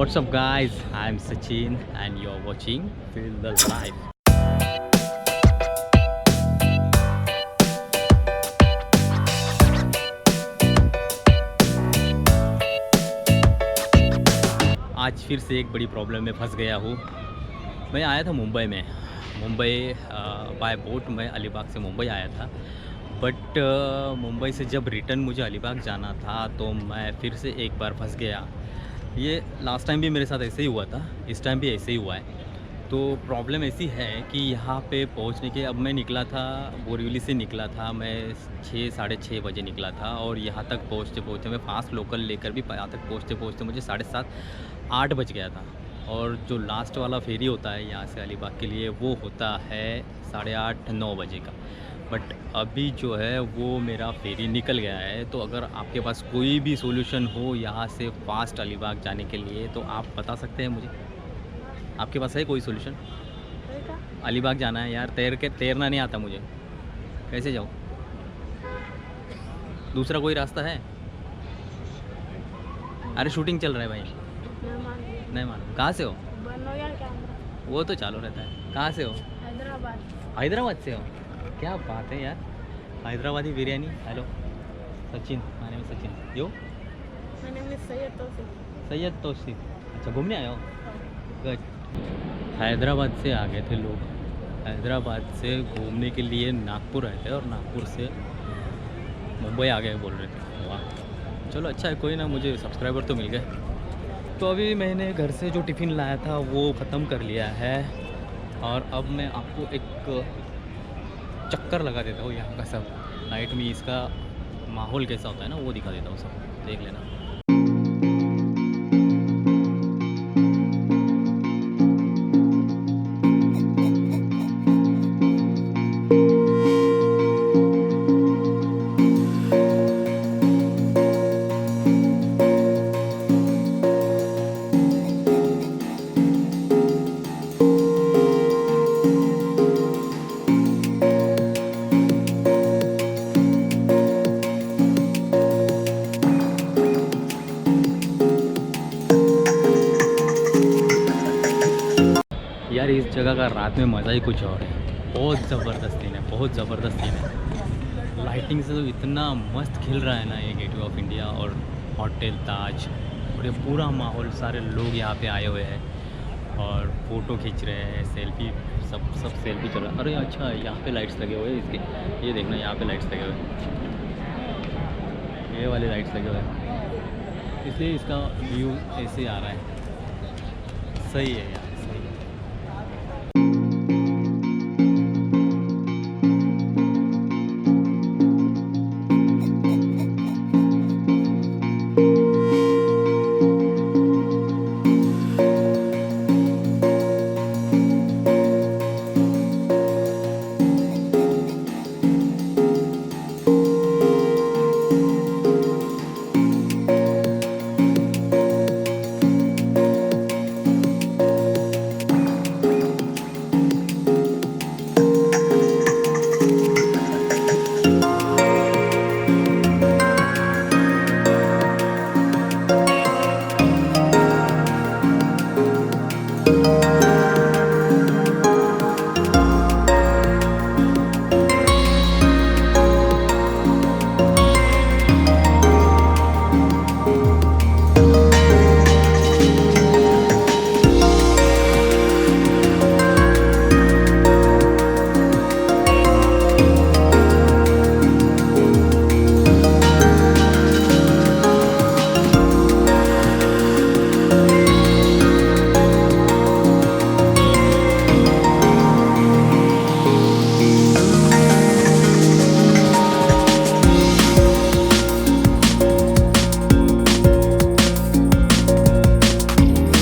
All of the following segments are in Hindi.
What's up guys, I'm Sachin and you're watching Feel the Life. आज फिर से एक बड़ी प्रॉब्लम में फंस गया हूँ। मैं आया था मुंबई में, मुंबई बाय बोट मैं अलीबाग से मुंबई आया था। बट मुंबई से जब रिटर्न मुझे अलीबाग जाना था तो मैं फिर से एक बार फंस गया। ये लास्ट टाइम भी मेरे साथ ऐसे ही हुआ था, इस टाइम भी ऐसे ही हुआ है। तो प्रॉब्लम ऐसी है कि यहाँ पे पहुँचने के, अब मैं निकला था बोरीवली से निकला था, मैं 6 साढ़े 6 बजे निकला था और यहाँ तक पहुँचते मैं फास्ट लोकल लेकर भी यहाँ तक पहुँचते मुझे 7:30-8 बज गया था। और जो लास्ट वाला फेरी होता है यहाँ से अलीबाग के लिए वो होता है 8:30-9 बजे का। बट अभी जो है वो मेरा फेरी निकल गया है। तो अगर आपके पास कोई भी सॉल्यूशन हो यहाँ से फास्ट अलीबाग जाने के लिए तो आप बता सकते हैं मुझे। आपके पास है कोई सॉल्यूशन? अलीबाग जाना है यार, तैरना नहीं आता मुझे, कैसे जाऊँ? दूसरा कोई रास्ता है? अरे शूटिंग चल रहा है भाई। नहीं मालूम। कहाँ से हो? वो तो चालू रहता है। कहाँ से हो? हैदराबाद से हो? क्या बात है यार, Hyderabadi biryani. Hello Sachin, my name Sachin. Yo Syed Tauseef. अच्छा, घूमने आए हो? गुड। हैदराबाद से आ गए थे लोग, हैदराबाद से घूमने के लिए नागपुर आए थे और नागपुर से मुंबई आ गए बोल रहे थे। वाह, चलो अच्छा है, कोई ना, मुझे सब्सक्राइबर तो मिल गए। तो अभी मैंने घर से जो टिफ़िन लाया था वो ख़त्म कर लिया है और अब मैं आपको एक चक्कर लगा देता हूँ यहाँ का सब नाइट में, इसका माहौल कैसा होता है ना वो दिखा देता हूँ, सब देख लेना। यार इस जगह का रात में मज़ा ही कुछ और है। बहुत ज़बरदस्त सीन है, बहुत ज़बरदस्त सीन है। लाइटिंग से तो इतना मस्त खिल रहा है ना ये गेटवे ऑफ इंडिया और होटल ताज, और ये पूरा माहौल, सारे लोग यहाँ पे आए हुए हैं और फ़ोटो खींच रहे हैं, सेल्फी, सब सेल्फी चल रहा है। अरे अच्छा, यहाँ पे लाइट्स लगे हुए हैं इसके, ये देखना यहाँ पे लाइट्स लगे हुए हैं, ये वाले लाइट्स लगे हुए हैं, इसलिए इसका व्यू ऐसे आ रहा है। सही है यार, सही है।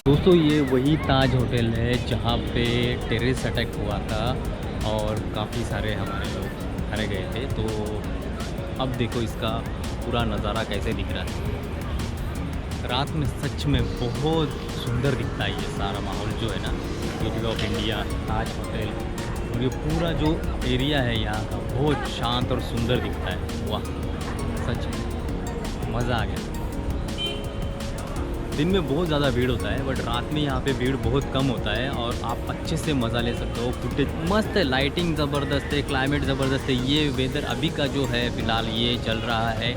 दोस्तों ये वही ताज होटल है जहाँ पे टेररिस्ट अटैक हुआ था और काफ़ी सारे हमारे लोग मारे गए थे। तो अब देखो इसका पूरा नज़ारा कैसे दिख रहा है रात में। सच में बहुत सुंदर दिखता है ये सारा माहौल जो है ना, gateway of India, Taj hotel, और ये पूरा जो एरिया है यहाँ का बहुत शांत और सुंदर दिखता है। वाह, सच में मज़ा आ गया। दिन में बहुत ज़्यादा भीड़ होता है, बट रात में यहाँ पे भीड़ बहुत कम होता है और आप अच्छे से मज़ा ले सकते हो। फुटेज मस्त है, लाइटिंग ज़बरदस्त है, क्लाइमेट ज़बरदस्त है। ये वेदर अभी का जो है फ़िलहाल ये चल रहा है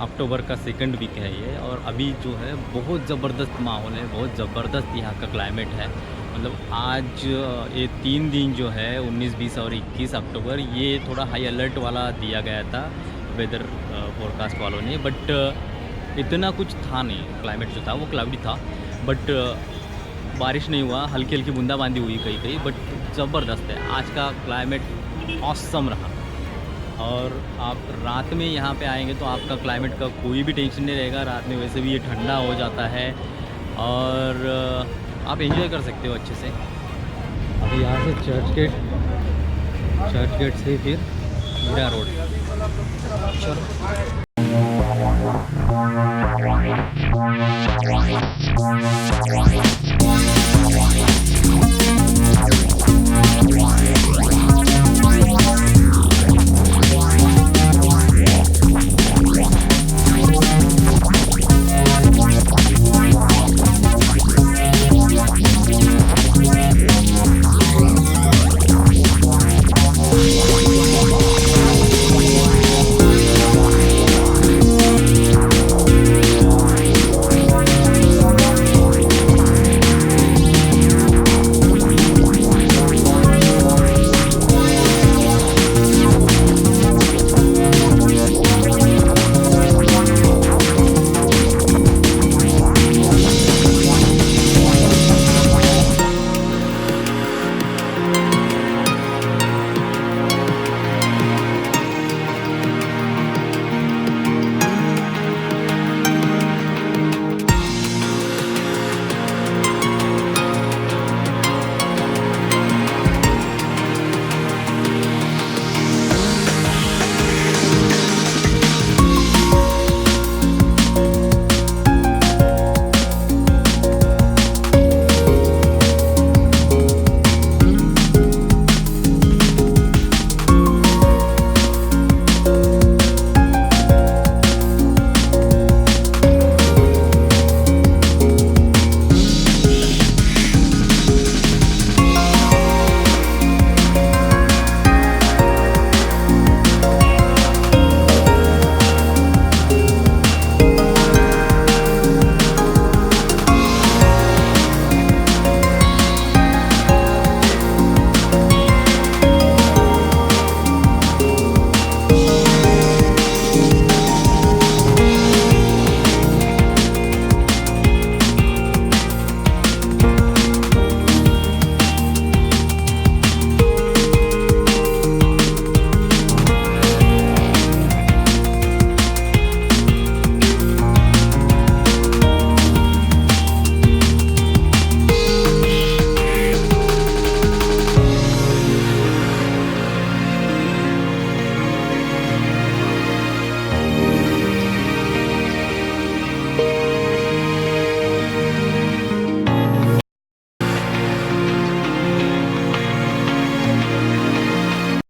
अक्टूबर का सेकंड वीक है ये, और अभी जो है बहुत ज़बरदस्त माहौल है, बहुत ज़बरदस्त यहाँ का क्लाइमेट है। मतलब आज ये 3 दिन जो है 19, 20 और 21 अक्टूबर ये थोड़ा हाई अलर्ट वाला दिया गया था वेदर फोरकास्ट वालों ने, बट इतना कुछ था नहीं। क्लाइमेट जो था वो क्लाउडी था, बट बारिश नहीं हुआ, हल्की हल्की बूंदाबांदी हुई कहीं कहीं, बट ज़बरदस्त है आज का क्लाइमेट, ऑसम रहा। और आप रात में यहाँ पे आएंगे तो आपका क्लाइमेट का कोई भी टेंशन नहीं रहेगा। रात में वैसे भी ये ठंडा हो जाता है और आप एंजॉय कर सकते हो अच्छे से। अभी यहाँ से चर्च गेट से फिर मीरा रोड। चलो